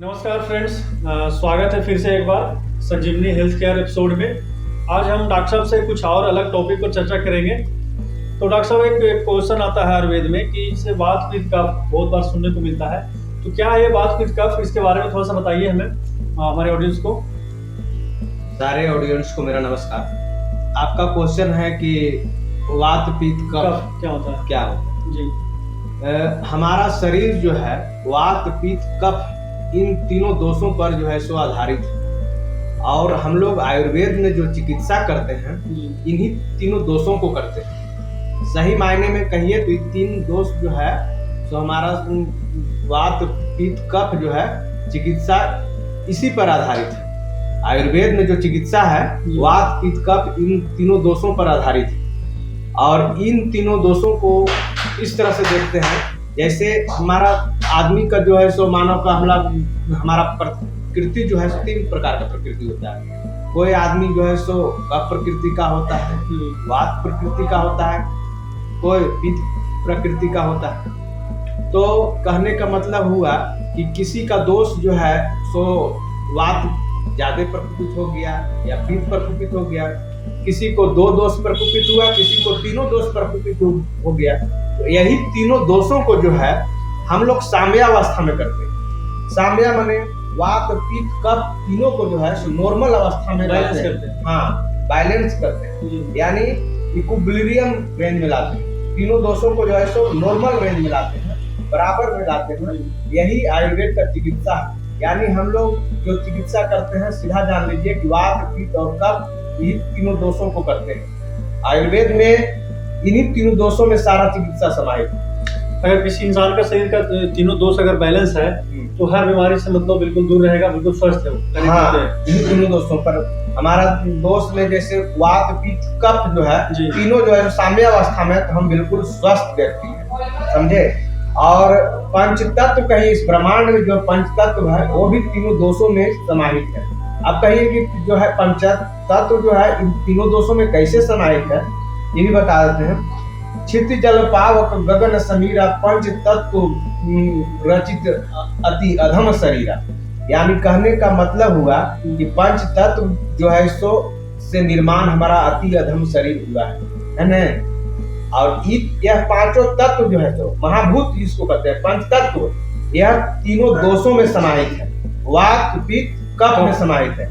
नमस्कार फ्रेंड्स, स्वागत है फिर से एक बार संजीवनी हेल्थ केयर एपिसोड में। आज हम डॉक्टर साहब से कुछ और अलग टॉपिक पर चर्चा करेंगे। तो डॉक्टर साहब, एक क्वेश्चन आता है आयुर्वेद में कि इसे वात पित्त कफ बहुत बार सुनने को मिलता है। तो क्या है वात पित्त कफ, इसके बारे में थोड़ा सा बताइए हमें, हमारे ऑडियंस को। सारे ऑडियंस को मेरा नमस्कार। आपका क्वेश्चन है कि वात पित्त कफ क्या होता है? क्या होता है जी। हमारा शरीर जो है वात पित्त कफ इन तीनों दोषों पर जो है सो आधारित है। और हम लोग आयुर्वेद में जो चिकित्सा करते हैं इन्हीं तीनों दोषों को करते हैं। सही मायने में कहिए तो ये तीन दोष जो है तो हमारा वात पित्त कफ जो है चिकित्सा इसी पर आधारित है। आयुर्वेद में जो चिकित्सा है वात पित्त कफ इन तीनों दोषों पर आधारित है। और इन तीनों दोषों को इस तरह से देखते हैं, जैसे हमारा आदमी का जो है सो मानव का हमारा प्रकृति जो है सो तीन प्रकार का प्रकृति होता है। कोई आदमी जो है सो कफ प्रकृति का होता है, वात प्रकृति का होता है, कोई पित्त प्रकृति का होता है। तो कहने का मतलब हुआ कि किसी का दोष जो है सो वात ज्यादा प्रकोपित हो गया या पित्त प्रकोपित हो गया, किसी को दो दोष प्रकोपित हुआ, किसी को तीनों दोष प्रकोपित हो गया। तो यही तीनों दोषों को जो है हम लोग साम्यावस्था में करते हैं। साम्या माने वात पित्त कफ तीनों को जो है नॉर्मल अवस्था में बैलेंस करते हैं। हाँ, बैलेंस करते हैं, यानी इक्विलिब्रियम रेंज में लाते हैं। तीनों दोषों को जो है सो नॉर्मल रेंज में लाते हैं, बराबर में लाते हैं। यही आयुर्वेद का चिकित्सा है। यानी हम लोग जो चिकित्सा करते हैं सीधा जान लीजिए कि वात पित्त और कफ ये तीनों दोषों को करते हैं। आयुर्वेद में इन्हीं तीनों दोषों में सारा चिकित्सा समाहित है। अगर किसी इंसान का शरीर का तीनों दोष अगर बैलेंस है तो हर बीमारी से मतलब बिल्कुल दूर रहेगा, बिल्कुल स्वस्थ है। हाँ, इन्हीं तीनों दोषों पर हमारा दोष में जैसे वात पित्त कफ जो है तीनों जो है साम्यावस्था में, तो हम बिल्कुल स्वस्थ व्यक्ति हैं, समझे। और पंच तत्व कहीं इस ब्रह्मांड में जो पंच तत्व है वो भी तीनों दोषों में समाहित है। अब कहिए कि जो है पंच तत्व जो है इन तीनों दोषों में कैसे समाहित है ये भी बता देते हैं। क्षिति जल पावक गगन समीरा पंच तत्व रचित अति अधम शरीरा। यानी कहने का मतलब हुआ कि पंच तत्व जो है सो से निर्माण हमारा अति अधम शरीर हुआ है ना। और यह पांचों तत्व जो है तो महाभूत जिसको कहते हैं पंच तत्व, यह तीनों दोषों में समाहित है। वात पित्त कफ में समाहित है।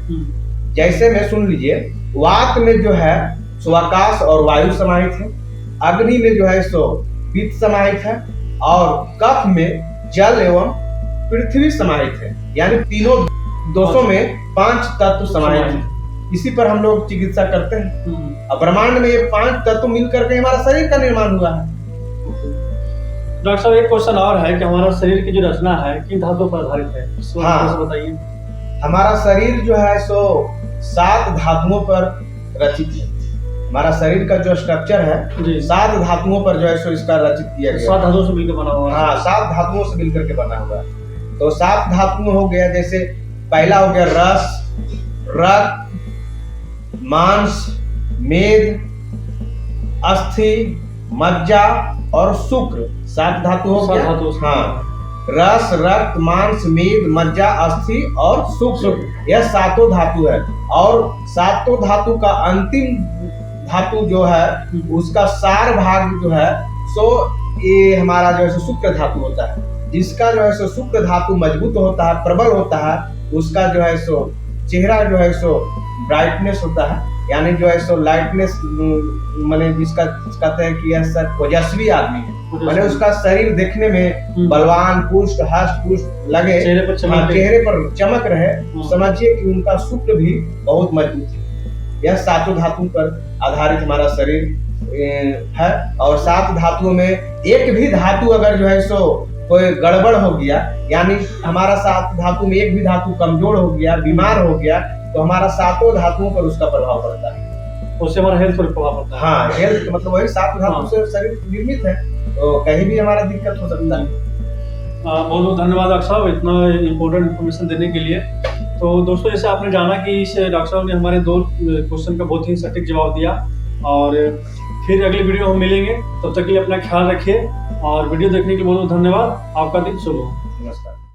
जैसे में सुन लीजिए, वात में जो है सो आकाश और वायु समाहित है, अग्नि में जो है सो पित्त समाहित है, और कफ में जल एवं पृथ्वी समाहित है। यानी तीनों दोषों में पांच तत्व समाहित है। इसी पर हम लोग चिकित्सा करते हैं। अब ब्रह्मांड में ये पांच तत्व मिलकर के हमारा शरीर का निर्माण हुआ है। डॉक्टर साहब, एक क्वेश्चन और है कि हमारा शरीर की जो रचना है किन धातुओं पर आधारित है, इसको बताइए। हमारा शरीर जो है सो 7 धातुओं पर रचित है। हमारा शरीर का जो स्ट्रक्चर है 7 धातुओं पर जो है सो इसका रचित किया गया। 7 धातुओं से मिलकर बना हुआ है। हाँ, 7 धातुओं से मिलकर के बना हुआ है। तो 7 धातु हो गया, जैसे पहला हो गया रस, रक्त, मांस, मेद, अस्थि, मज्जा और शुक्र। 7 धातु हो गया। हाँ, रस, रक्त, मांस, मेद, मज्जा, अस्थि और शुक्र, यह 7 धातु है। और 7 धातु का अंतिम धातु जो है उसका सार भाग जो है सो ये हमारा जो है शुक्र धातु होता है। जिसका जो है सो शुक्र धातु मजबूत होता है, प्रबल होता है, उसका जो है सो चेहरा जो है सो ब्राइटनेस होता है। यानी जो है सो लाइटनेस माने जिसका कहते हैं कि यह सर ओजस्वी आदमी है, माने उसका शरीर देखने में बलवान, पुष्ट, हष्ट पुष्ट लगे, चेहरे पर चमक रहे, समझिए कि उनका शुक्र भी बहुत मजबूत है। यह 7 धातु पर आधारित हमारा शरीर है। और 7 धातुओं में एक भी धातु अगर जो है सो कोई गड़बड़ हो गया, यानी हमारा 7 धातु में एक भी धातु कमजोर हो गया, बीमार हो गया, तो हमारा 7 धातुओं पर उसका प्रभाव पड़ता है। उससे हमारा हेल्थ पर प्रभाव पड़ता है। हाँ, हेल्थ मतलब वही 7 धातु से शरीर निर्मित है, तो कहीं भी हमारा दिक्कत हो सकता है। बहुत बहुत धन्यवाद डॉक्टर साहब इतना इम्पोर्टेंट इन्फॉर्मेशन देने के लिए। तो दोस्तों, जैसे आपने जाना कि इस डॉक्टर साहब ने हमारे 2 क्वेश्चन का बहुत ही सटीक जवाब दिया। और फिर अगली वीडियो हम मिलेंगे, तब तक के लिए अपना ख्याल रखिए और वीडियो देखने के लिए बहुत बहुत धन्यवाद। आपका दिन शुभ हो। नमस्कार।